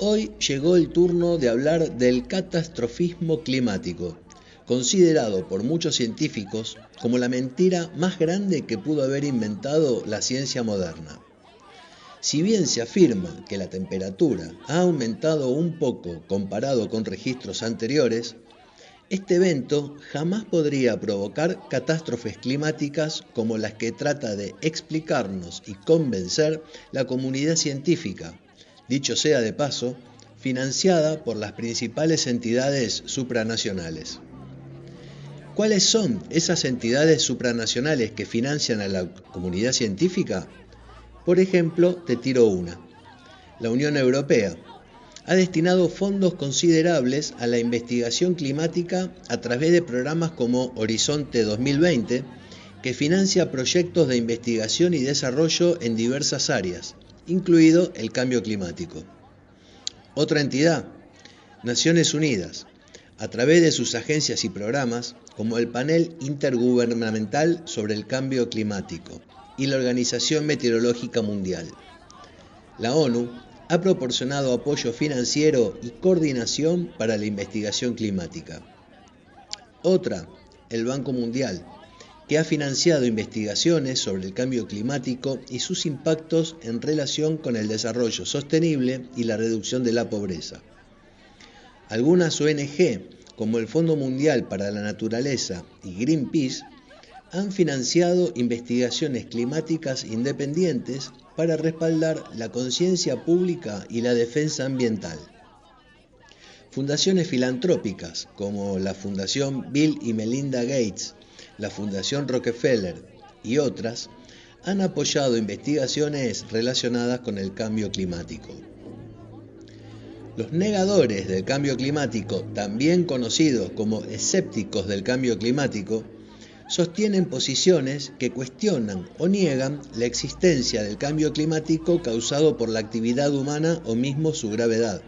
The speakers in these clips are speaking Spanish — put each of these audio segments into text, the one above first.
Hoy llegó el turno de hablar del catastrofismo climático, considerado por muchos científicos como la mentira más grande que pudo haber inventado la ciencia moderna. Si bien se afirma que la temperatura ha aumentado un poco comparado con registros anteriores, este evento jamás podría provocar catástrofes climáticas como las que trata de explicarnos y convencer la comunidad científica, dicho sea de paso, financiada por las principales entidades supranacionales. ¿Cuáles son esas entidades supranacionales que financian a la comunidad científica? Por ejemplo, te tiro una. La Unión Europea ha destinado fondos considerables a la investigación climática a través de programas como Horizonte 2020, que financia proyectos de investigación y desarrollo en diversas áreas, incluido el cambio climático. Otra entidad, Naciones Unidas, a través de sus agencias y programas, como el Panel Intergubernamental sobre el Cambio Climático y la Organización Meteorológica Mundial. La ONU ha proporcionado apoyo financiero y coordinación para la investigación climática. Otra, el Banco Mundial, que ha financiado investigaciones sobre el cambio climático y sus impactos en relación con el desarrollo sostenible y la reducción de la pobreza. Algunas ONG, como el Fondo Mundial para la Naturaleza y Greenpeace, han financiado investigaciones climáticas independientes para respaldar la conciencia pública y la defensa ambiental. Fundaciones filantrópicas como la Fundación Bill y Melinda Gates, la Fundación Rockefeller y otras han apoyado investigaciones relacionadas con el cambio climático. Los negadores del cambio climático, también conocidos como escépticos del cambio climático, sostienen posiciones que cuestionan o niegan la existencia del cambio climático causado por la actividad humana o mismo su gravedad.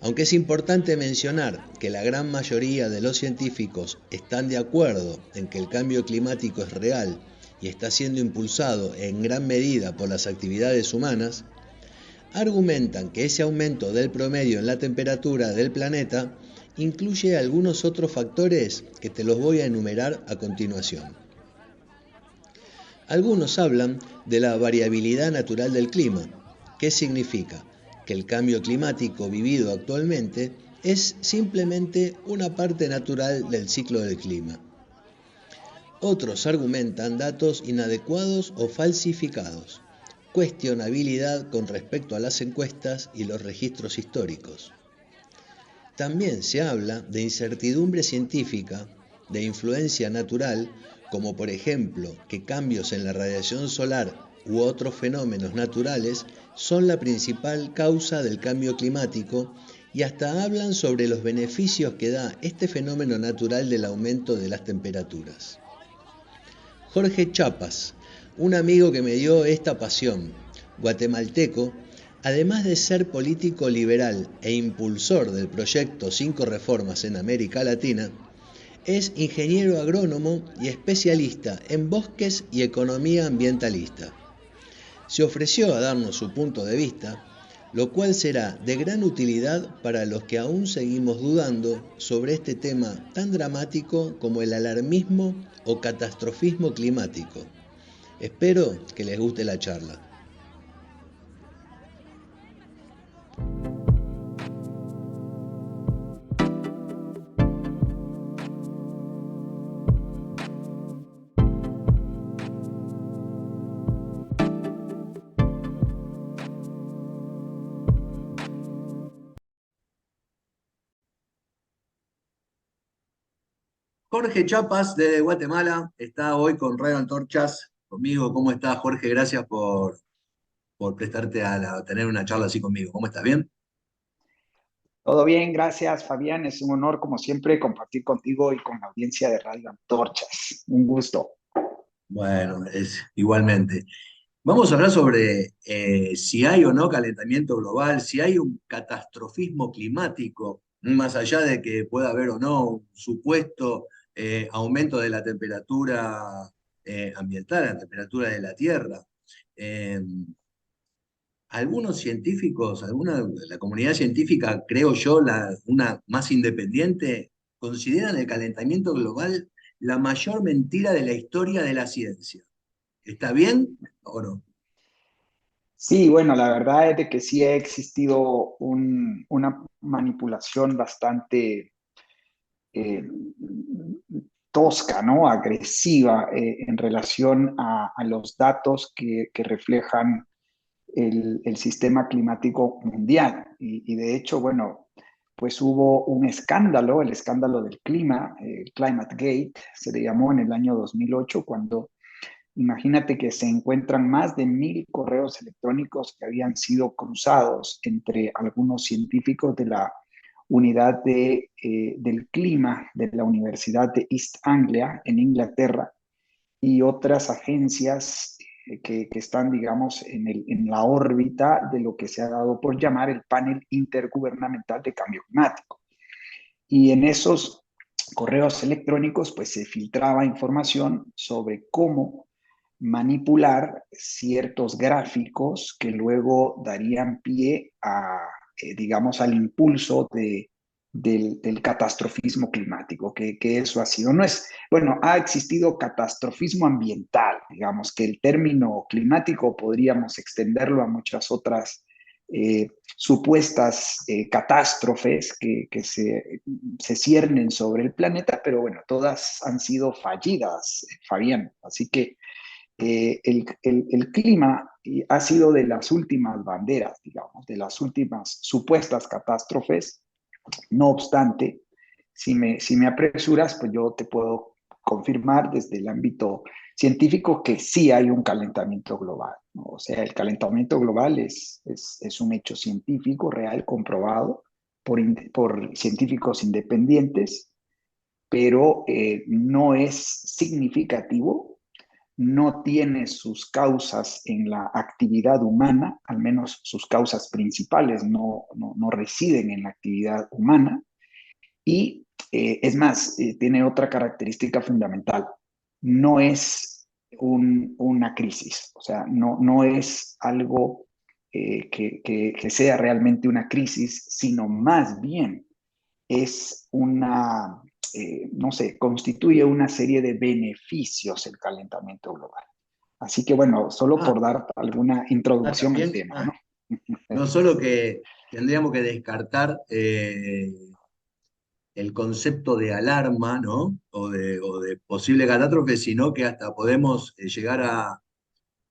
Aunque es importante mencionar que la gran mayoría de los científicos están de acuerdo en que el cambio climático es real y está siendo impulsado en gran medida por las actividades humanas, argumentan que ese aumento del promedio en la temperatura del planeta incluye algunos otros factores que te los voy a enumerar a continuación. Algunos hablan de la variabilidad natural del clima, que significa que el cambio climático vivido actualmente es simplemente una parte natural del ciclo del clima. Otros argumentan datos inadecuados o falsificados, cuestionabilidad con respecto a las encuestas y los registros históricos. También se habla de incertidumbre científica, de influencia natural, como por ejemplo que cambios en la radiación solar u otros fenómenos naturales son la principal causa del cambio climático, y hasta hablan sobre los beneficios que da este fenómeno natural del aumento de las temperaturas. Jorge Chapas, un amigo que me dio esta pasión, guatemalteco, además de ser político liberal e impulsor del proyecto 5 Reformas en América Latina, es ingeniero agrónomo y especialista en bosques y economía ambientalista. Se ofreció a darnos su punto de vista, lo cual será de gran utilidad para los que aún seguimos dudando sobre este tema tan dramático como el alarmismo o catastrofismo climático. Espero que les guste la charla. Jorge Chapas de Guatemala está hoy con Radio Antorchas conmigo. ¿Cómo estás, Jorge? Gracias por prestarte a tener una charla así conmigo. ¿Cómo estás? ¿Bien? Todo bien, gracias Fabián. Es un honor, como siempre, compartir contigo y con la audiencia de Radio Antorchas. Un gusto. Bueno, es igualmente. Vamos a hablar sobre si hay o no calentamiento global, si hay un catastrofismo climático, más allá de que pueda haber o no un supuesto aumento de la temperatura ambiental, la temperatura de la Tierra. Eh, algunos científicos, la comunidad científica, creo yo, una más independiente, consideran el calentamiento global la mayor mentira de la historia de la ciencia. ¿Está bien o no? Sí, bueno, la verdad es de que sí ha existido una manipulación bastante eh, tosca, ¿no? Agresiva en relación a los datos que reflejan el sistema climático mundial. Y de hecho, bueno, pues hubo un escándalo, el escándalo del clima, el Climate Gate, se le llamó en el año 2008, cuando imagínate que se encuentran más de 1.000 correos electrónicos que habían sido cruzados entre algunos científicos de la unidad del clima de la Universidad de East Anglia en Inglaterra y otras agencias que están, digamos, en la órbita de lo que se ha dado por llamar el Panel Intergubernamental de Cambio Climático. Y en esos correos electrónicos, pues se filtraba información sobre cómo manipular ciertos gráficos que luego darían pie a, digamos, al impulso del catastrofismo climático, que eso ha sido. No es, bueno, ha existido catastrofismo ambiental, digamos, que el término climático podríamos extenderlo a muchas otras supuestas catástrofes que se ciernen sobre el planeta, pero bueno, todas han sido fallidas, Fabián. Así que el clima ha sido de las últimas banderas, digamos, de las últimas supuestas catástrofes. No obstante, si me apresuras, pues yo te puedo confirmar desde el ámbito científico que sí hay un calentamiento global, ¿no? O sea, el calentamiento global es un hecho científico real, comprobado por científicos independientes, pero no es significativo, no tiene sus causas en la actividad humana, al menos sus causas principales no residen en la actividad humana, y es más, tiene otra característica fundamental, no es una crisis, o sea, no es algo que sea realmente una crisis, sino más bien es no sé, constituye una serie de beneficios el calentamiento global. Así que bueno, solo Ah, por dar alguna introducción al también, tema, ¿no? no solo que tendríamos que descartar el concepto de alarma, ¿no? O de posible catástrofe, sino que hasta podemos llegar a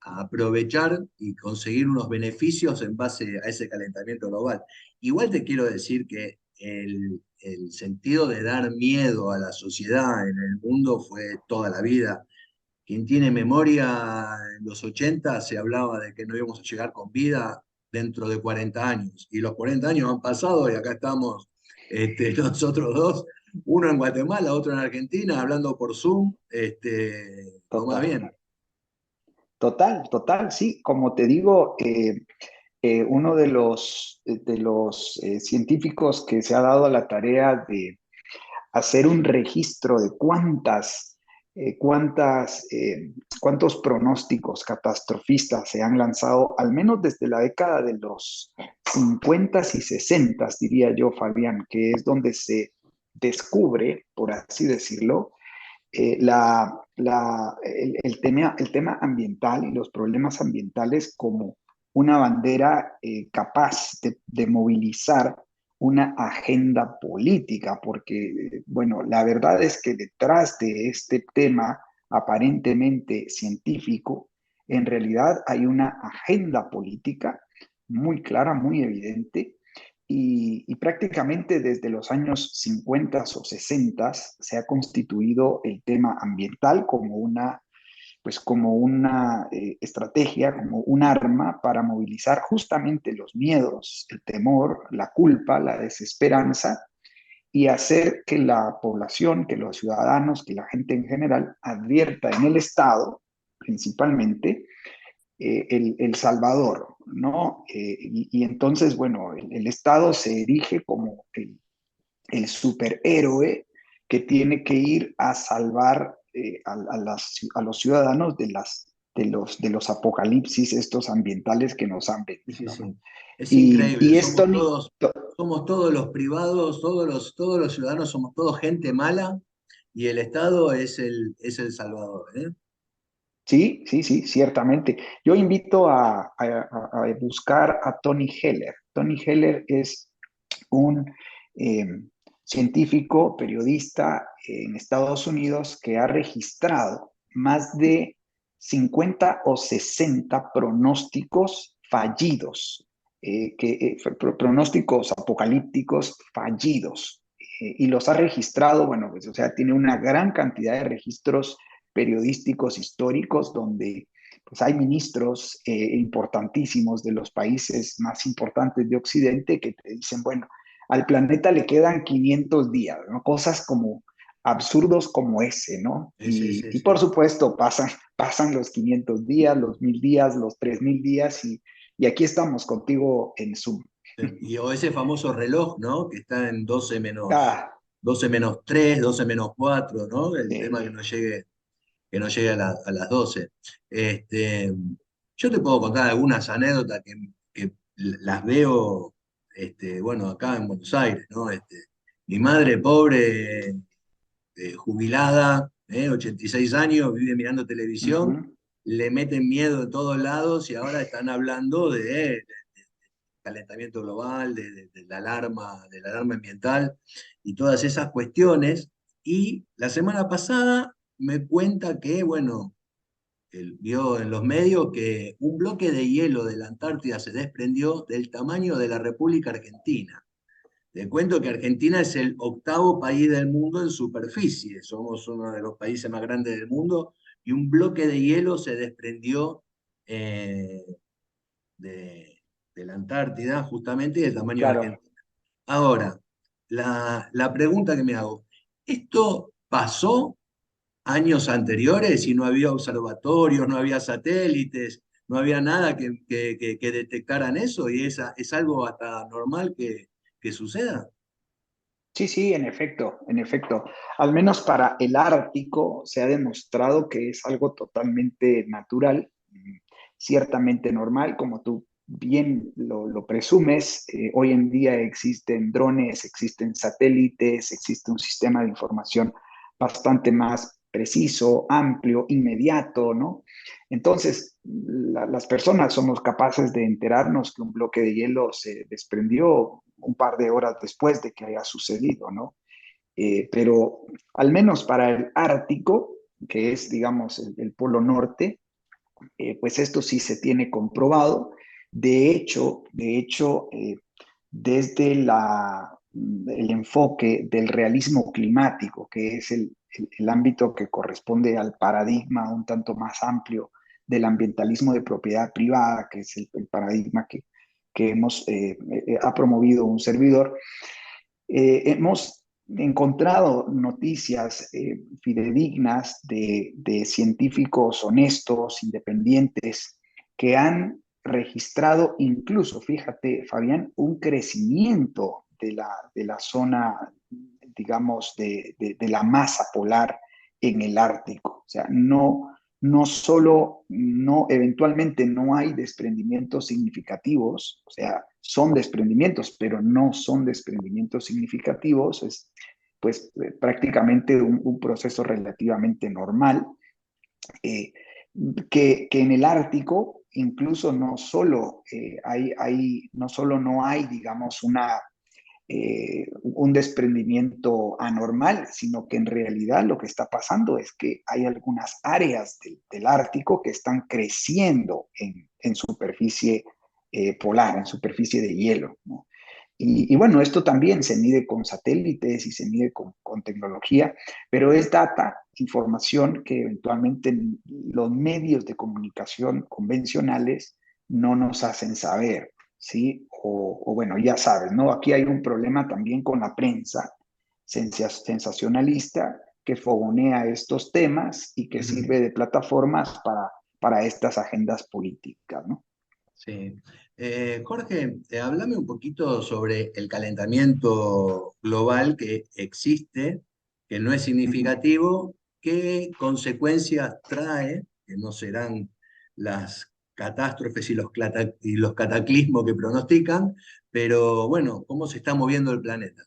aprovechar y conseguir unos beneficios en base a ese calentamiento global. Igual te quiero decir que el sentido de dar miedo a la sociedad en el mundo fue toda la vida. Quien tiene memoria, en los 80 se hablaba de que no íbamos a llegar con vida dentro de 40 años. Y los 40 años han pasado y acá estamos nosotros dos, uno en Guatemala, otro en Argentina, hablando por Zoom. No más Total, bien. total, total, sí, como te digo, uno de los científicos que se ha dado a la tarea de hacer un registro de eh, cuántas, eh, cuántos pronósticos catastrofistas se han lanzado, al menos desde la década de los 50 y 60, diría yo, Fabián, que es donde se descubre, por así decirlo, el tema ambiental y los problemas ambientales como una bandera capaz de movilizar una agenda política, porque, bueno, la verdad es que detrás de este tema aparentemente científico, en realidad hay una agenda política muy clara, muy evidente, y prácticamente desde los años 50 o 60 se ha constituido el tema ambiental como una estrategia, como un arma para movilizar justamente los miedos, el temor, la culpa, la desesperanza y hacer que la población, que los ciudadanos, que la gente en general advierta en el Estado, principalmente, el Salvador, ¿no? Y entonces, bueno, el Estado se erige como el superhéroe que tiene que ir a salvar a los ciudadanos de las de los apocalipsis estos ambientales que nos han Sí, sí, vendido, ¿no? sí. Es increíble, Y esto, somos todos los privados, todos los ciudadanos somos todos gente mala y el Estado es el salvador, ¿eh? sí, sí, sí, ciertamente. Yo invito a buscar a Tony Heller. Tony Heller es un eh, científico, periodista en Estados Unidos que ha registrado más de 50 o 60 pronósticos fallidos, pronósticos apocalípticos fallidos, y los ha registrado, bueno, pues, o sea, tiene una gran cantidad de registros periodísticos históricos donde pues hay ministros importantísimos de los países más importantes de Occidente que te dicen, bueno, al planeta le quedan 500 días, ¿no? Cosas como absurdos como ese, ¿no? Sí, sí, sí, Y por sí. supuesto pasan los 500 días, los 1000 días, los 3000 días y aquí estamos contigo en Zoom. Y o ese famoso reloj, ¿no? Que está en Ah, 12 menos 3, 12 menos 4, ¿no? El tema sí. que no llegue a las 12. Este, yo te puedo contar algunas anécdotas que las veo, bueno, acá en Buenos Aires, ¿no? Mi madre pobre, jubilada, 86 años, vive mirando televisión, Ujú. le meten miedo de todos lados y ahora están hablando de calentamiento global, de la alarma ambiental y todas esas cuestiones. Y la semana pasada me cuenta que, bueno, él vio en los medios que un bloque de hielo de la Antártida se desprendió del tamaño de la República Argentina. Te cuento que Argentina es el octavo país del mundo en superficie, somos uno de los países más grandes del mundo, y un bloque de hielo se desprendió eh, de, de la Antártida justamente y del tamaño de Claro. Argentina. Ahora, la pregunta que me hago, ¿esto pasó años anteriores y no había observatorios, no había satélites, no había nada que detectaran eso y es algo hasta normal que suceda? Sí, sí, en efecto, en efecto. Al menos para el Ártico se ha demostrado que es algo totalmente natural, ciertamente normal, como tú bien lo presumes. Hoy en día existen drones, existen satélites, existe un sistema de información bastante más preciso, amplio, inmediato, ¿no? Entonces, las personas somos capaces de enterarnos que un bloque de hielo se desprendió un par de horas después de que haya sucedido, ¿no? Pero al menos para el Ártico, que es, digamos, el polo norte, pues esto sí se tiene comprobado. De hecho desde el enfoque del realismo climático, que es el ámbito que corresponde al paradigma un tanto más amplio del ambientalismo de propiedad privada, que es el paradigma que ha promovido un servidor, hemos encontrado noticias fidedignas de científicos honestos, independientes, que han registrado incluso, fíjate, Fabián, un crecimiento de la zona, digamos, de la masa polar en el Ártico. O sea, no solo, no, eventualmente no hay desprendimientos significativos, o sea, son desprendimientos, pero no son desprendimientos significativos, es pues prácticamente un proceso relativamente normal, eh, que en el Ártico incluso no solo, no solo no hay, digamos, un desprendimiento anormal, sino que en realidad lo que está pasando es que hay algunas áreas del Ártico que están creciendo en superficie polar, en superficie de hielo, ¿no? Y bueno, esto también se mide con satélites y se mide con tecnología, pero es data, información que eventualmente los medios de comunicación convencionales no nos hacen saber, ¿sí? O bueno, ya sabes, ¿no? Aquí hay un problema también con la prensa sensacionalista que fogonea estos temas y que Ujú. sirve de plataformas para estas agendas políticas, ¿no? Sí. Jorge, háblame un poquito sobre el calentamiento global que existe, que no es Ujú. significativo, qué consecuencias trae, que no serán las catástrofes y los cataclismos que pronostican, pero bueno, ¿cómo se está moviendo el planeta?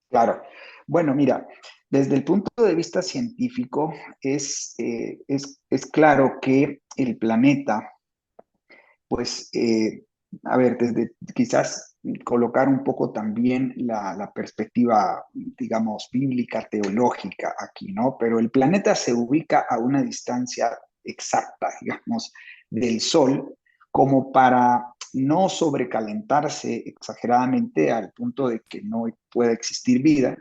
Claro. Bueno, mira, desde el punto de vista científico es claro que el planeta, pues, a ver, desde quizás colocar un poco también la perspectiva, digamos, bíblica, teológica aquí, ¿no? Pero el planeta se ubica a una distancia exacta, digamos, del Sol, como para no sobrecalentarse exageradamente al punto de que no pueda existir vida,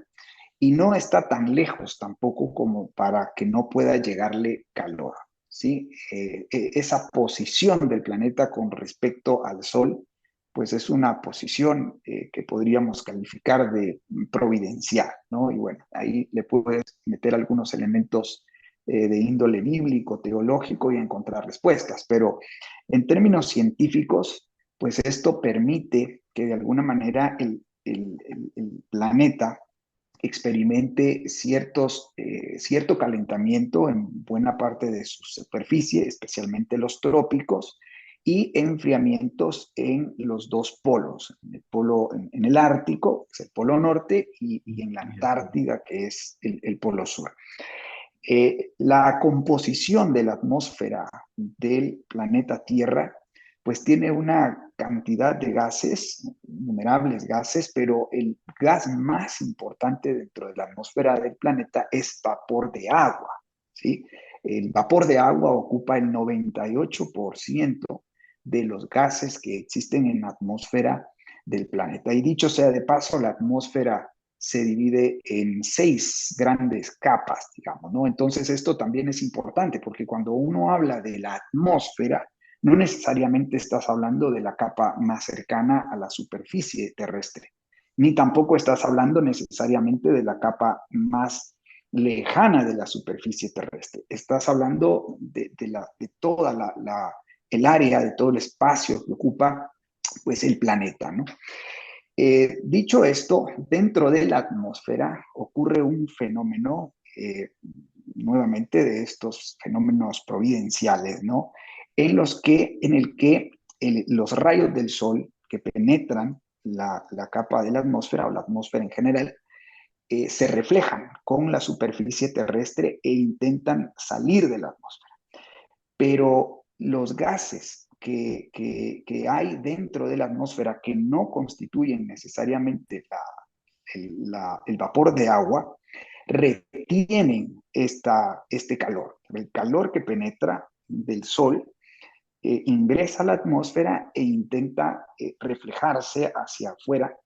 y no está tan lejos tampoco como para que no pueda llegarle calor, ¿sí? Esa posición del planeta con respecto al Sol, pues es una posición que podríamos calificar de providencial, ¿no? Y bueno, ahí le puedes meter algunos elementos de índole bíblico, teológico y encontrar respuestas, pero en términos científicos, pues esto permite que de alguna manera el planeta experimente cierto calentamiento en buena parte de su superficie, especialmente los trópicos, y enfriamientos en los dos polos, en el Ártico, que es el polo norte, y en la Antártida, que es el polo sur. La composición de la atmósfera del planeta Tierra, pues tiene una cantidad de gases, innumerables gases, pero el gas más importante dentro de la atmósfera del planeta es vapor de agua, ¿sí? El vapor de agua ocupa el 98% de los gases que existen en la atmósfera del planeta. Y dicho sea de paso, la atmósfera se divide en 6 grandes capas, digamos, ¿no? Entonces esto también es importante porque cuando uno habla de la atmósfera, no necesariamente estás hablando de la capa más cercana a la superficie terrestre, ni tampoco estás hablando necesariamente de la capa más lejana de la superficie terrestre. Estás hablando de toda el área, de todo el espacio que ocupa pues el planeta, ¿no? Dicho esto, dentro de la atmósfera ocurre un fenómeno, nuevamente de estos fenómenos providenciales, ¿no? En el que los rayos del sol que penetran la capa de la atmósfera o la atmósfera en general, se reflejan con la superficie terrestre e intentan salir de la atmósfera. Pero los gases que hay dentro de la atmósfera que no constituyen necesariamente el vapor de agua, retienen este calor. El calor que penetra del sol ingresa a la atmósfera e intenta reflejarse hacia afuera,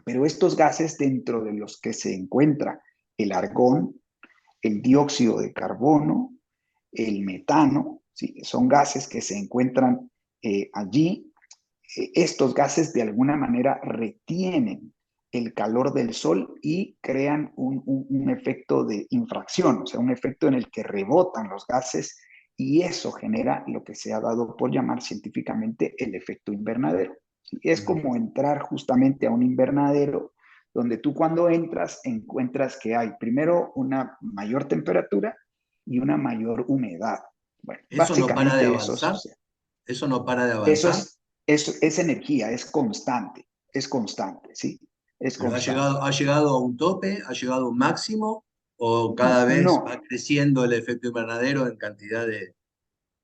pero estos gases dentro de los que se encuentra el argón, el dióxido de carbono, el metano, ¿sí? Son gases que se encuentran allí. Estos gases de alguna manera retienen el calor del sol y crean un efecto de infracción, o sea, un efecto en el que rebotan los gases y eso genera lo que se ha dado por llamar científicamente el efecto invernadero. ¿Sí? Es como entrar justamente a un invernadero donde tú cuando entras encuentras que hay primero una mayor temperatura y una mayor humedad. Bueno, ¿Eso no para de básicamente eso avanzar? sucede. ¿Eso no para de Eso avanzar? es energía, es constante, ¿sí? Es ¿Pero constante. ha llegado a un tope, ha llegado a un máximo o cada vez No, va creciendo el efecto invernadero en cantidad de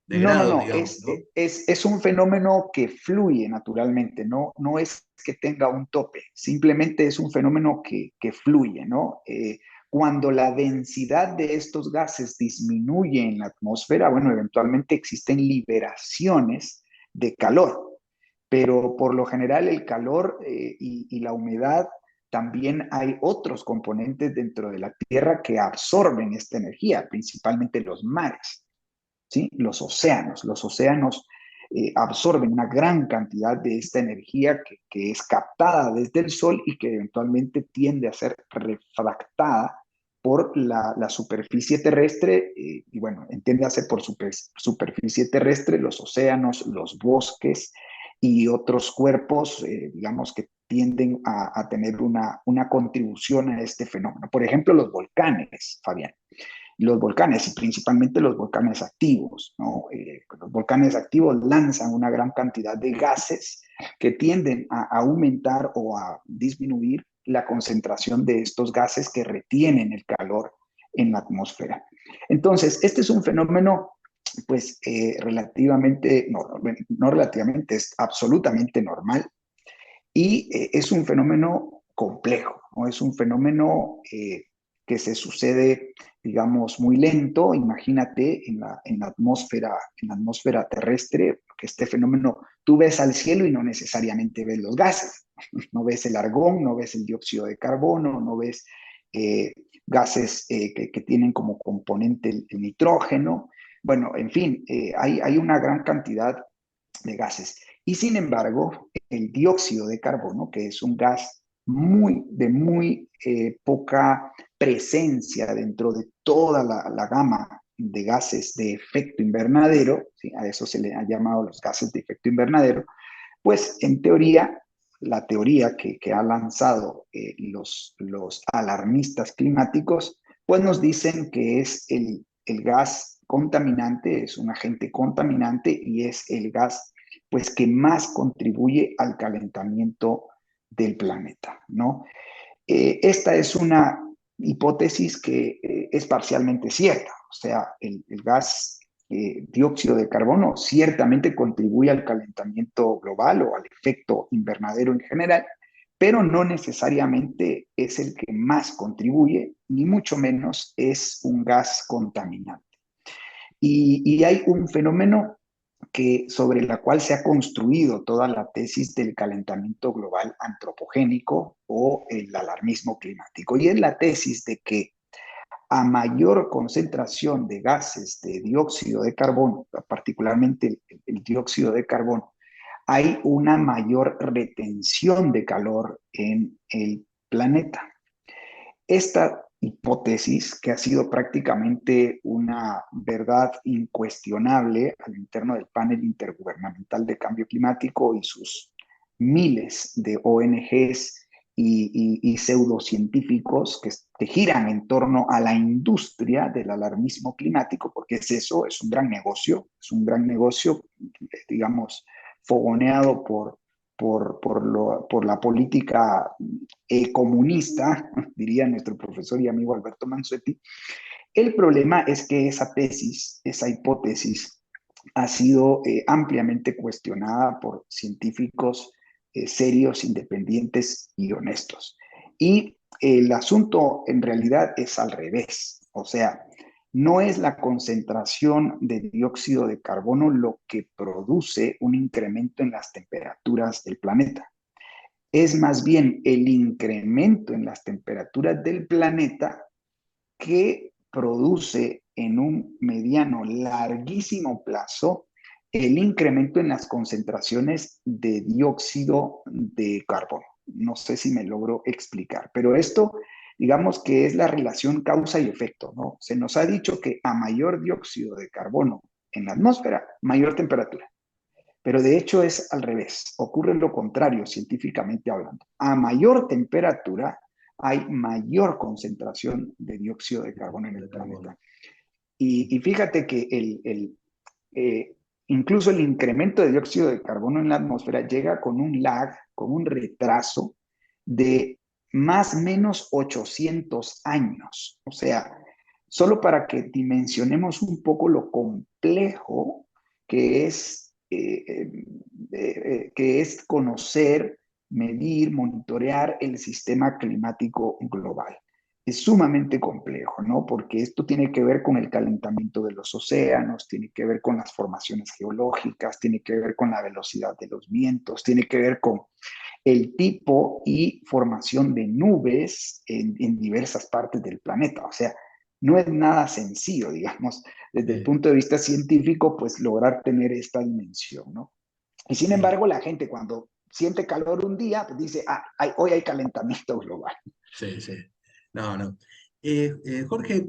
grados, no, digamos, ¿no? es un fenómeno que fluye naturalmente, no es que tenga un tope, simplemente es un fenómeno que fluye, ¿no? Cuando la densidad de estos gases disminuye en la atmósfera, bueno, eventualmente existen liberaciones de calor, pero por lo general el calor y la humedad, también hay otros componentes dentro de la Tierra que absorben esta energía, principalmente los mares. ¿Sí? Los océanos absorben una gran cantidad de esta energía que es captada desde el Sol y que eventualmente tiende a ser refractada por la superficie terrestre, y bueno, entiéndase por superficie terrestre, los océanos, los bosques y otros cuerpos, digamos, que tienden tener una contribución a este fenómeno. Por ejemplo, los volcanes, Fabián. los volcanes, y principalmente los volcanes activos, ¿no? Los volcanes activos lanzan una gran cantidad de gases que tienden a aumentar o a disminuir la concentración de estos gases que retienen el calor en la atmósfera. Entonces, este es un fenómeno, pues, relativamente, no relativamente, es absolutamente normal y es un fenómeno complejo, ¿no? Es un fenómeno que se sucede, digamos, muy lento. Imagínate en la atmósfera terrestre, que este fenómeno, tú ves al cielo y no necesariamente ves los gases. No ves el argón, no ves el dióxido de carbono, no ves eh, gases que tienen como componente el nitrógeno. Bueno, en fin, hay una gran cantidad de gases. Y sin embargo, el dióxido de carbono, que es un gas de muy poca presencia dentro de toda la gama de gases de efecto invernadero, ¿sí? A eso se le ha llamado los gases de efecto invernadero, pues en teoría, la teoría que ha lanzado los alarmistas climáticos, pues nos dicen que es el gas contaminante, es un agente contaminante y es el gas pues que más contribuye al calentamiento del planeta, ¿no? Esta es una hipótesis que es parcialmente cierta, o sea, el gas dióxido de carbono ciertamente contribuye al calentamiento global o al efecto invernadero en general, pero no necesariamente es el que más contribuye, ni mucho menos es un gas contaminante. Y hay un fenómeno sobre la cual se ha construido toda la tesis del calentamiento global antropogénico o el alarmismo climático. Y es la tesis de que a mayor concentración de gases de dióxido de carbono, particularmente el dióxido de carbono, hay una mayor retención de calor en el planeta. Esta hipótesis, que ha sido prácticamente una verdad incuestionable al interno del panel intergubernamental de cambio climático y sus miles de ONGs y pseudocientíficos que giran en torno a la industria del alarmismo climático, porque es eso, es un gran negocio, digamos, fogoneado por la política comunista, diría nuestro profesor y amigo Alberto Mansuetti. El problema es que esa tesis, esa hipótesis, ha sido ampliamente cuestionada por científicos serios, independientes y honestos. Y el asunto en realidad es al revés. O sea, no es la concentración de dióxido de carbono lo que produce un incremento en las temperaturas del planeta. Es más bien el incremento en las temperaturas del planeta que produce en un mediano, larguísimo plazo el incremento en las concentraciones de dióxido de carbono. No sé si me logro explicar, pero esto, digamos que es la relación causa y efecto, ¿no? Se nos ha dicho que a mayor dióxido de carbono en la atmósfera, mayor temperatura. Pero de hecho es al revés, ocurre lo contrario científicamente hablando. A mayor temperatura hay mayor concentración de dióxido de carbono en el planeta. Y fíjate que incluso el incremento de dióxido de carbono en la atmósfera llega con un lag, con un retraso de más o menos 800 años. O sea, solo para que dimensionemos un poco lo complejo que es conocer, medir, monitorear el sistema climático global. Es sumamente complejo, ¿no? Porque esto tiene que ver con el calentamiento de los océanos, tiene que ver con las formaciones geológicas, tiene que ver con la velocidad de los vientos, tiene que ver con el tipo y formación de nubes en diversas partes del planeta. O sea, no es nada sencillo, digamos, desde el punto de vista científico, pues lograr tener esta dimensión, ¿no? Y sin embargo, la gente cuando siente calor un día, pues dice, hoy hay calentamiento global. Sí, sí. No, no. Jorge,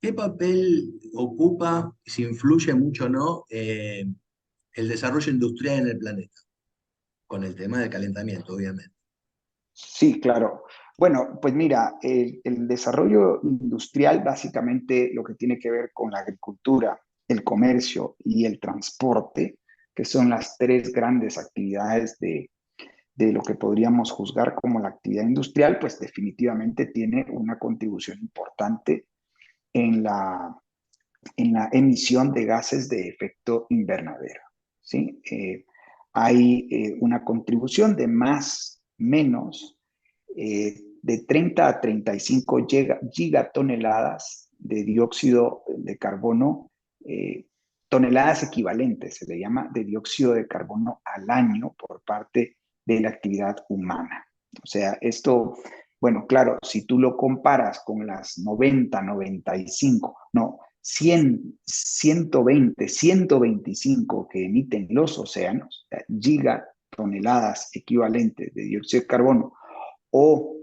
¿qué papel ocupa, si influye mucho o no, el desarrollo industrial en el planeta? Con el tema del calentamiento, obviamente. Sí, claro. Bueno, pues mira, el desarrollo industrial básicamente lo que tiene que ver con la agricultura, el comercio y el transporte, que son las tres grandes actividades de lo que podríamos juzgar como la actividad industrial, pues definitivamente tiene una contribución importante en en la emisión de gases de efecto invernadero. ¿Sí? Hay una contribución de más menos de 30 a 35 gigatoneladas de dióxido de carbono, toneladas equivalentes, se le llama, de dióxido de carbono al año por parte de la actividad humana. O sea, esto, bueno, claro, si tú lo comparas con las 90, 95, no, 100, 120, 125 que emiten los océanos, gigatoneladas equivalentes de dióxido de carbono, o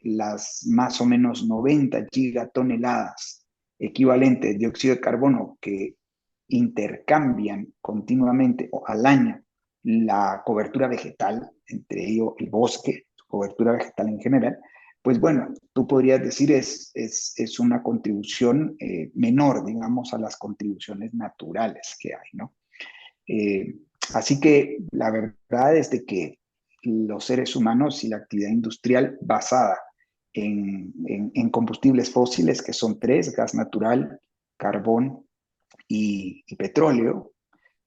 las más o menos 90 gigatoneladas equivalentes de dióxido de carbono que intercambian continuamente o al año la cobertura vegetal, entre ellos el bosque, cobertura vegetal en general, pues bueno, tú podrías decir es una contribución menor, digamos, a las contribuciones naturales que hay, ¿no? Eh, Así que la verdad es de que los seres humanos y la actividad industrial basada en combustibles fósiles, que son tres: gas natural, carbón y petróleo,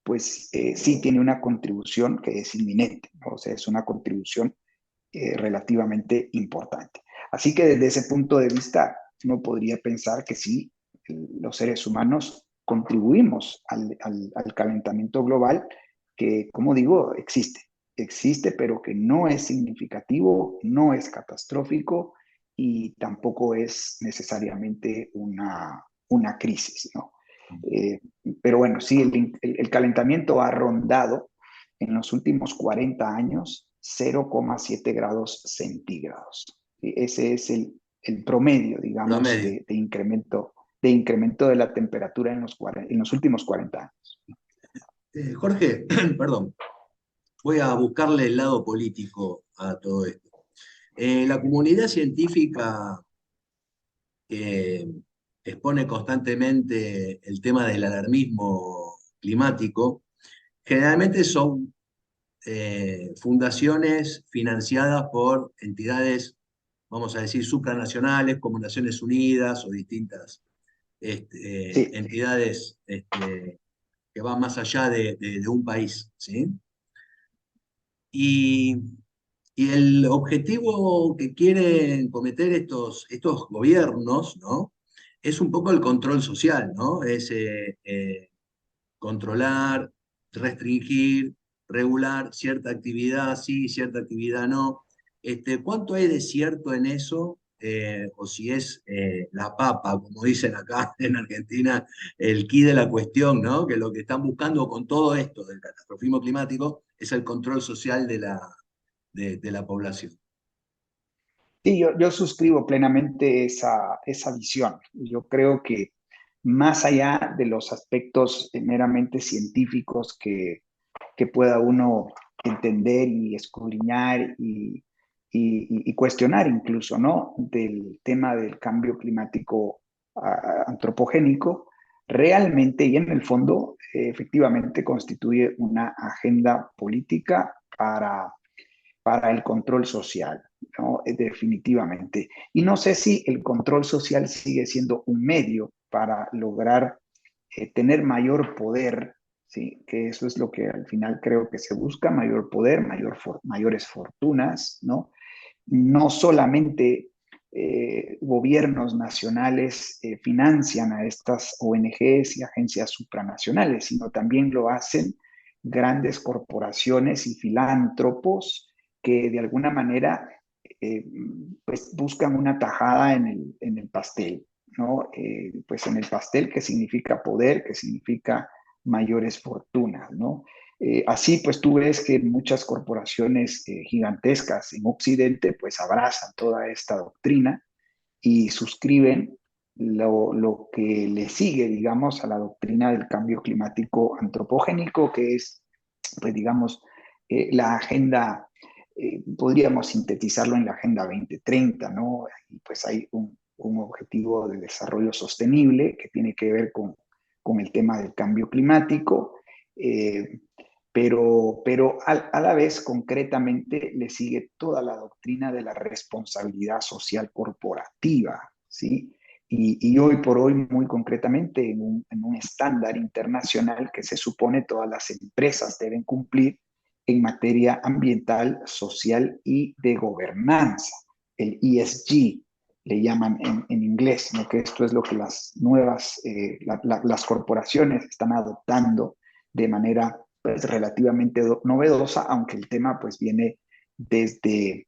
pues sí tiene una contribución que es inminente, ¿no? O sea, es una contribución relativamente importante. Así que desde ese punto de vista, uno podría pensar que sí, los seres humanos contribuimos al calentamiento global, que, como digo, existe, pero que no es significativo, no es catastrófico y tampoco es necesariamente una crisis, ¿no? Eh, pero bueno, sí, el calentamiento ha rondado en los últimos 40 años 0,7 grados centígrados. Ese es el promedio, digamos, Promedio. de incremento de la temperatura en los últimos 40 años. Jorge, perdón, voy a buscarle el lado político a todo esto. La comunidad científica que expone constantemente el tema del alarmismo climático, generalmente son fundaciones financiadas por entidades, vamos a decir, supranacionales, como Naciones Unidas o distintas Sí, entidades que van más allá de un país, ¿sí? Y, y el objetivo que quieren cometer estos gobiernos, ¿no? Es un poco el control social, ¿no? Es controlar, restringir, regular cierta actividad sí, cierta actividad no. ¿Cuánto hay de cierto en eso? O si es la papa, como dicen acá en Argentina, el quid de la cuestión, ¿no? Que lo que están buscando con todo esto del catastrofismo climático es el control social de la población. sí, yo suscribo plenamente esa visión. Yo creo que más allá de los aspectos meramente científicos que pueda uno entender y escudriñar y cuestionar incluso, ¿no? Del tema del cambio climático antropogénico, realmente y en el fondo efectivamente constituye una agenda política para el control social, ¿no? Definitivamente. Y no sé si el control social sigue siendo un medio para lograr tener mayor poder, ¿sí? Que eso es lo que al final creo que se busca: mayor poder, mayores fortunas, ¿no? No solamente gobiernos nacionales financian a estas ONGs y agencias supranacionales, sino también lo hacen grandes corporaciones y filántropos que de alguna manera eh, pues buscan una tajada en el pastel, ¿no? Pues en el pastel, que significa poder, que significa mayores fortunas, ¿no? Así pues tú ves que muchas corporaciones gigantescas en Occidente pues abrazan toda esta doctrina y suscriben lo que le sigue, digamos, a la doctrina del cambio climático antropogénico, que es, pues digamos, la agenda podríamos sintetizarlo en la Agenda 2030, ¿no? Y pues hay un objetivo de desarrollo sostenible que tiene que ver con el tema del cambio climático, pero a la vez concretamente le sigue toda la doctrina de la responsabilidad social corporativa, ¿sí? Y hoy por hoy, muy concretamente, en un estándar internacional que se supone todas las empresas deben cumplir en materia ambiental, social y de gobernanza, el ESG, le llaman en inglés, ¿no? Que esto es lo que las nuevas, las corporaciones están adoptando de manera pues, relativamente novedosa, aunque el tema pues viene desde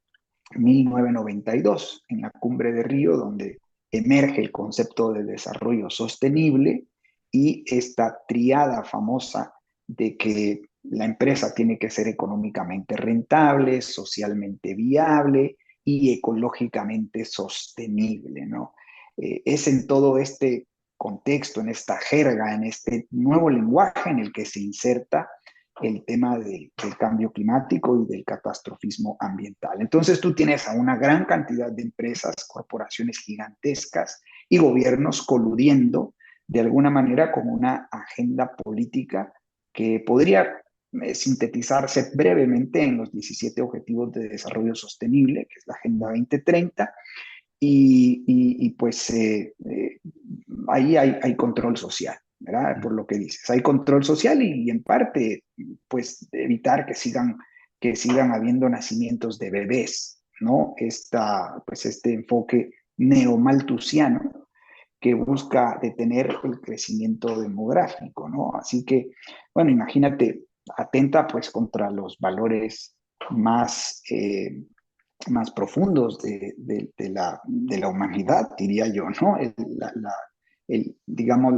1992 en la Cumbre de Río, donde emerge el concepto de desarrollo sostenible y esta triada famosa de que la empresa tiene que ser económicamente rentable, socialmente viable y ecológicamente sostenible, ¿no? Es en todo este contexto, en esta jerga, en este nuevo lenguaje en el que se inserta el tema del cambio climático y del catastrofismo ambiental. Entonces tú tienes a una gran cantidad de empresas, corporaciones gigantescas y gobiernos coludiendo de alguna manera con una agenda política que podría sintetizarse brevemente en los 17 Objetivos de Desarrollo Sostenible, que es la Agenda 2030, pues ahí hay control social, ¿verdad? Por lo que dices. Hay control social y en parte, pues, evitar que sigan habiendo nacimientos de bebés, ¿no? Pues, este enfoque neomalthusiano que busca detener el crecimiento demográfico, ¿no? Así que, bueno, imagínate, atenta pues contra los valores más más profundos de la humanidad, diría yo, ¿no? Digamos,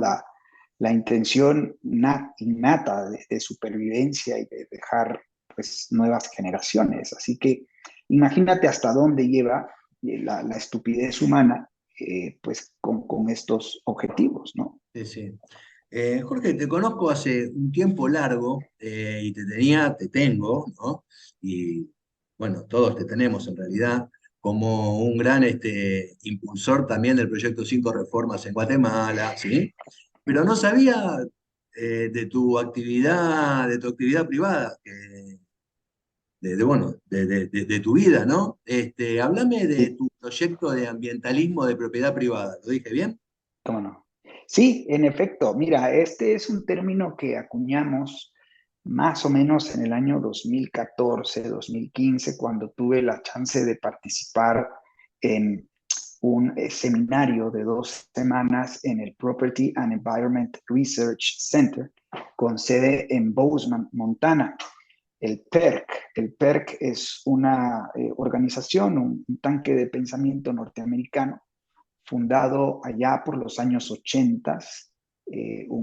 la intención innata de supervivencia y de dejar pues, nuevas generaciones. Así que imagínate hasta dónde lleva la estupidez humana pues, con estos objetivos, ¿no? Sí, sí. Jorge, te conozco hace un tiempo largo y te tengo, ¿no? Y bueno, todos te tenemos en realidad como un gran impulsor también del proyecto 5 Reformas en Guatemala, ¿sí? Pero no sabía de tu actividad privada, bueno, de tu vida, ¿no? Háblame de Sí, tu proyecto de ambientalismo de propiedad privada, ¿lo dije bien? cómo no. Sí, en efecto, mira, este es un término que acuñamos más o menos en el año 2014, 2015, cuando tuve la chance de participar en un seminario de 2 semanas en el Property and Environment Research Center, con sede en Bozeman, Montana. El PERC. El PERC es una organización, un tanque de pensamiento norteamericano fundado allá por los años 80,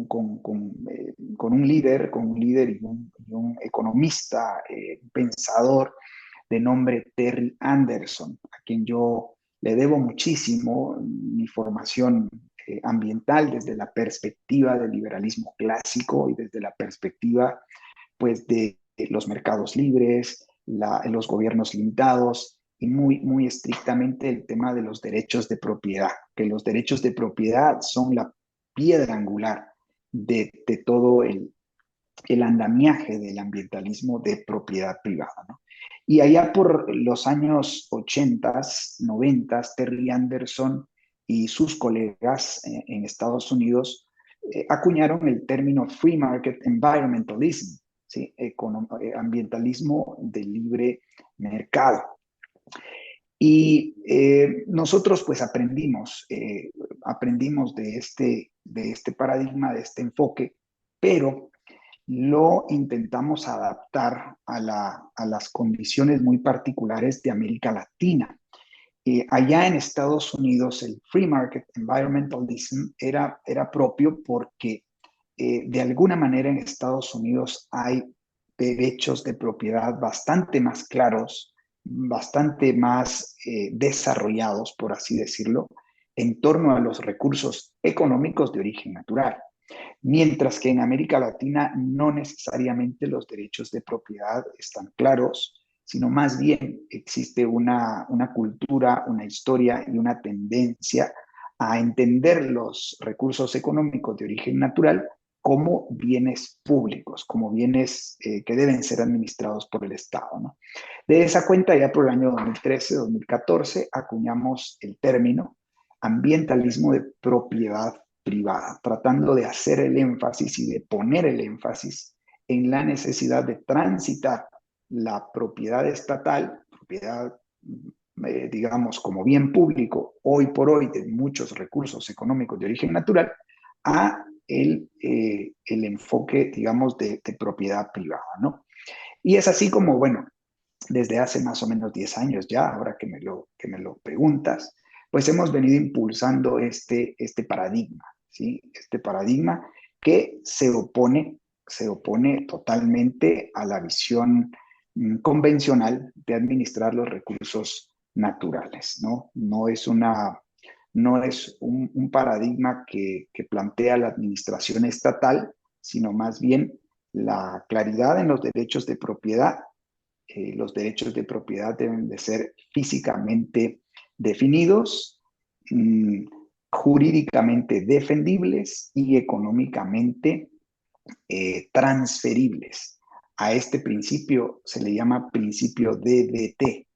con un líder, y un economista, pensador de nombre Terry Anderson, a quien yo le debo muchísimo mi formación ambiental desde la perspectiva del liberalismo clásico y desde la perspectiva pues de los mercados libres, los gobiernos limitados y muy estrictamente el tema de los derechos de propiedad, que los derechos de propiedad son la piedra angular de todo el andamiaje del ambientalismo de propiedad privada, ¿no? Y allá por los años 80, 90, Terry Anderson y sus colegas en Estados Unidos acuñaron el término Free Market Environmentalism, ¿sí? Ambientalismo de libre mercado. Y nosotros pues aprendimos de este paradigma, de este enfoque, pero lo intentamos adaptar a las condiciones muy particulares de América Latina. Allá en Estados Unidos el Free Market Environmentalism era propio porque de alguna manera en Estados Unidos hay derechos de propiedad bastante más claros, bastante más desarrollados, por así decirlo, en torno a los recursos económicos de origen natural. Mientras que en América Latina no necesariamente los derechos de propiedad están claros sino más bien existe una cultura, una historia y una tendencia a entender los recursos económicos de origen natural como bienes públicos, como bienes que deben ser administrados por el Estado, ¿no? De esa cuenta, ya por el año 2013-2014, acuñamos el término ambientalismo de propiedad privada, tratando de hacer el énfasis y de poner el énfasis en la necesidad de transitar la propiedad estatal, propiedad, digamos, como bien público, hoy por hoy, de muchos recursos económicos de origen natural, a el enfoque, digamos, de propiedad privada, ¿no? Y es así como, bueno, desde hace más o menos 10 años ya, ahora que me lo preguntas, pues hemos venido impulsando este paradigma, ¿sí? Este paradigma que se opone totalmente a la visión convencional de administrar los recursos naturales, ¿no? No es un paradigma que plantea la administración estatal, sino más bien la claridad en los derechos de propiedad. Los derechos de propiedad deben de ser físicamente definidos, jurídicamente defendibles y económicamente transferibles. A este principio se le llama principio DDT.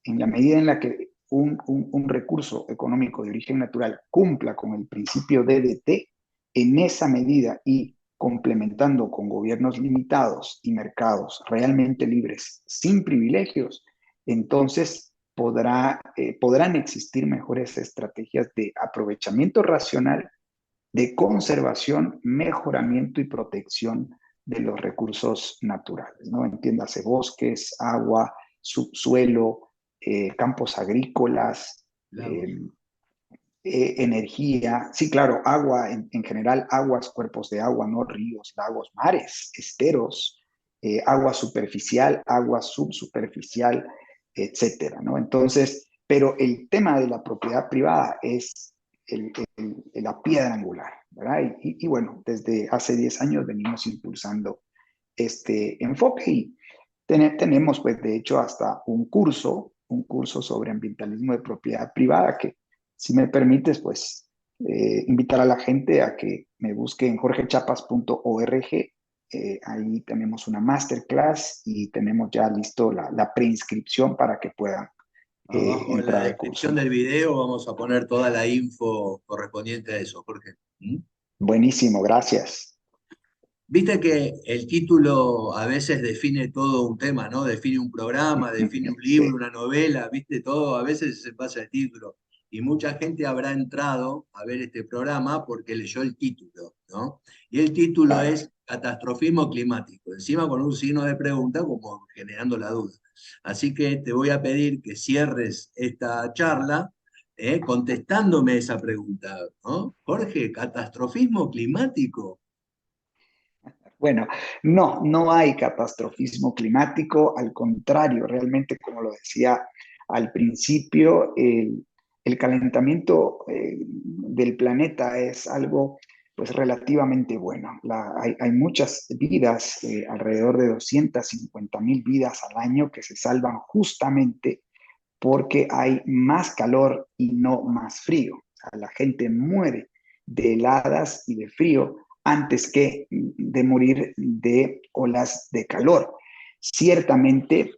En la medida en la que un recurso económico de origen natural cumpla con el principio DDT, en esa medida y complementando con gobiernos limitados y mercados realmente libres, sin privilegios, entonces podrán existir mejores estrategias de aprovechamiento racional, de conservación, mejoramiento y protección de los recursos naturales, ¿no? Entiéndase bosques, agua, subsuelo, campos agrícolas, energía, sí, claro, agua en general, aguas, cuerpos de agua, ¿no? Ríos, lagos, mares, esteros, agua superficial, agua subsuperficial, etcétera, ¿no? Entonces, pero el tema de la propiedad privada es la piedra angular, ¿verdad? Y bueno, desde hace 10 años venimos impulsando este enfoque y tenemos, pues, de hecho, hasta un curso sobre ambientalismo de propiedad privada que, si me permites, pues, invitar a la gente a que me busque en jorgechapas.org. Ahí tenemos una masterclass y tenemos ya listo la preinscripción para que puedan Abajo en la entrar al curso, descripción ¿no? del video vamos a poner toda la info correspondiente a eso, Jorge. ¿Mm? Buenísimo, gracias. Viste que el título a veces define todo un tema, ¿no? Define un programa, define un libro, Sí, una novela, viste todo, a veces se pasa el título. Y mucha gente habrá entrado a ver este programa porque leyó el título, ¿no? Y el título claro. es Catastrofismo climático, encima con un signo de pregunta como generando la duda. Así que te voy a pedir que cierres esta charla contestándome esa pregunta, ¿no? Jorge, ¿catastrofismo climático? Bueno, no hay catastrofismo climático, al contrario, realmente, como lo decía al principio, el calentamiento del planeta es algo, pues, relativamente bueno. Hay muchas vidas, alrededor de 250,000 vidas al año que se salvan justamente porque hay más calor y no más frío. O sea, la gente muere de heladas y de frío antes que de morir de olas de calor. Ciertamente,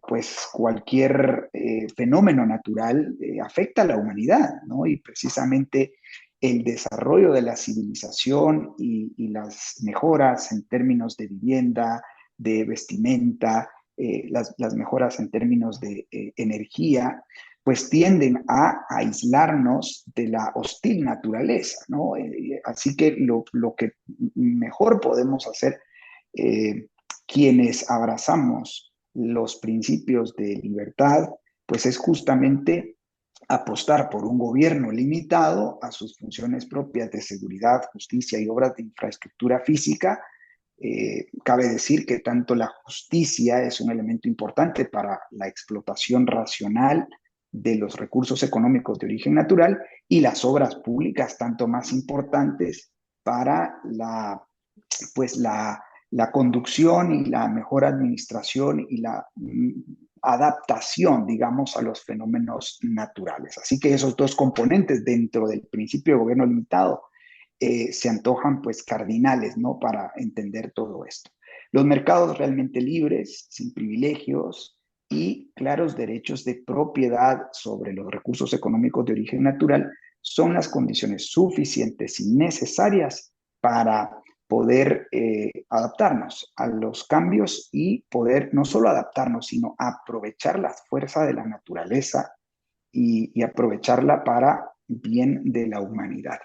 pues cualquier fenómeno natural afecta a la humanidad, ¿no? Y precisamente el desarrollo de la civilización y las mejoras en términos de vivienda, de vestimenta, las mejoras en términos de energía, pues tienden a aislarnos de la hostil naturaleza, ¿no? Así que lo que mejor podemos hacer quienes abrazamos los principios de libertad, pues es justamente apostar por un gobierno limitado a sus funciones propias de seguridad, justicia y obras de infraestructura física. Cabe decir que tanto la justicia es un elemento importante para la explotación racional de los recursos económicos de origen natural y las obras públicas tanto más importantes para pues la conducción y la mejor administración y la adaptación, digamos, a los fenómenos naturales. Así que esos dos componentes dentro del principio de gobierno limitado se antojan pues cardinales, ¿no? Para entender todo esto. Los mercados realmente libres, sin privilegios y claros derechos de propiedad sobre los recursos económicos de origen natural son las condiciones suficientes y necesarias para poder adaptarnos a los cambios y poder no solo adaptarnos, sino aprovechar la fuerza de la naturaleza y aprovecharla para bien de la humanidad.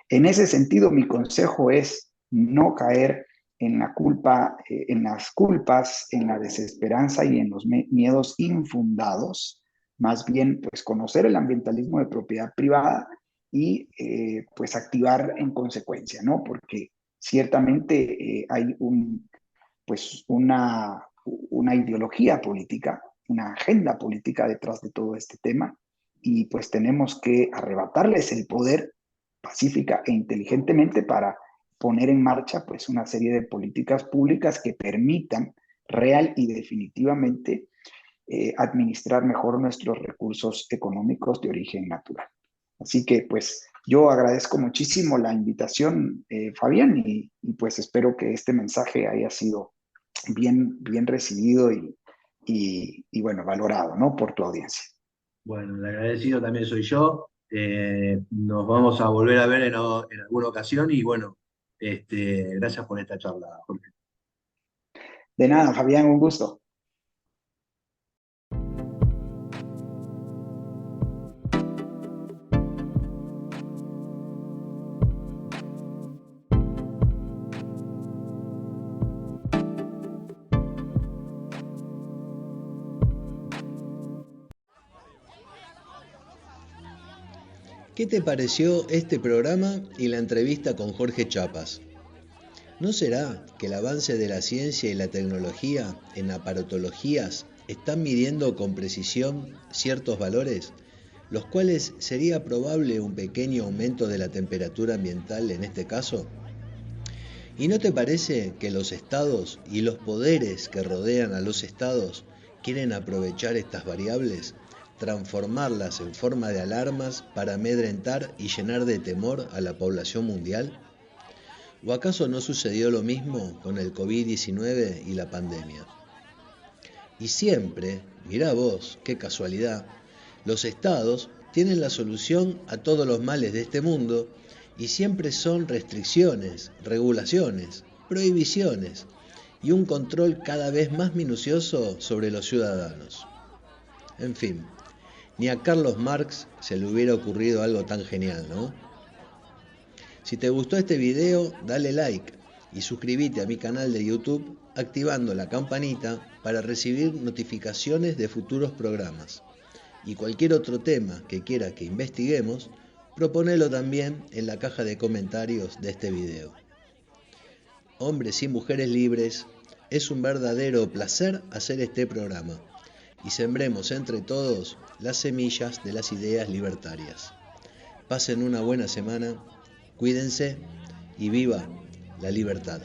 En ese sentido, mi consejo es no caer en la culpa, en las culpas, en la desesperanza y en los miedos infundados, más bien pues conocer el ambientalismo de propiedad privada y pues activar en consecuencia, ¿no? Porque ciertamente hay pues una ideología política, una agenda política detrás de todo este tema y pues tenemos que arrebatarles el poder pacífica e inteligentemente para poner en marcha pues una serie de políticas públicas que permitan real y definitivamente administrar mejor nuestros recursos económicos de origen natural. Así que pues yo agradezco muchísimo la invitación, Fabián, pues espero que este mensaje haya sido bien recibido y bueno, valorado, ¿no? Por tu audiencia. Bueno, el agradecido también soy yo. Nos vamos a volver a ver en alguna ocasión y bueno, gracias por esta charla, Jorge. De nada, Fabián, un gusto. ¿Qué te pareció este programa y la entrevista con Jorge Chapas? ¿No será que el avance de la ciencia y la tecnología en aparatologías están midiendo con precisión ciertos valores, los cuales sería probable un pequeño aumento de la temperatura ambiental en este caso? ¿Y no te parece que los estados y los poderes que rodean a los estados quieren aprovechar estas variables, transformarlas en forma de alarmas para amedrentar y llenar de temor a la población mundial? ¿O acaso no sucedió lo mismo con el COVID-19 y la pandemia? Y siempre, mirá vos, qué casualidad, los estados tienen la solución a todos los males de este mundo y siempre son restricciones, regulaciones, prohibiciones y un control cada vez más minucioso sobre los ciudadanos. En fin, ni a Carlos Marx se le hubiera ocurrido algo tan genial, ¿no? Si te gustó este video, dale like y suscríbete a mi canal de YouTube activando la campanita para recibir notificaciones de futuros programas. Y cualquier otro tema que quiera que investiguemos, proponelo también en la caja de comentarios de este video. Hombres y mujeres libres, es un verdadero placer hacer este programa y sembremos entre todos las semillas de las ideas libertarias. Pasen una buena semana. Cuídense y viva la libertad.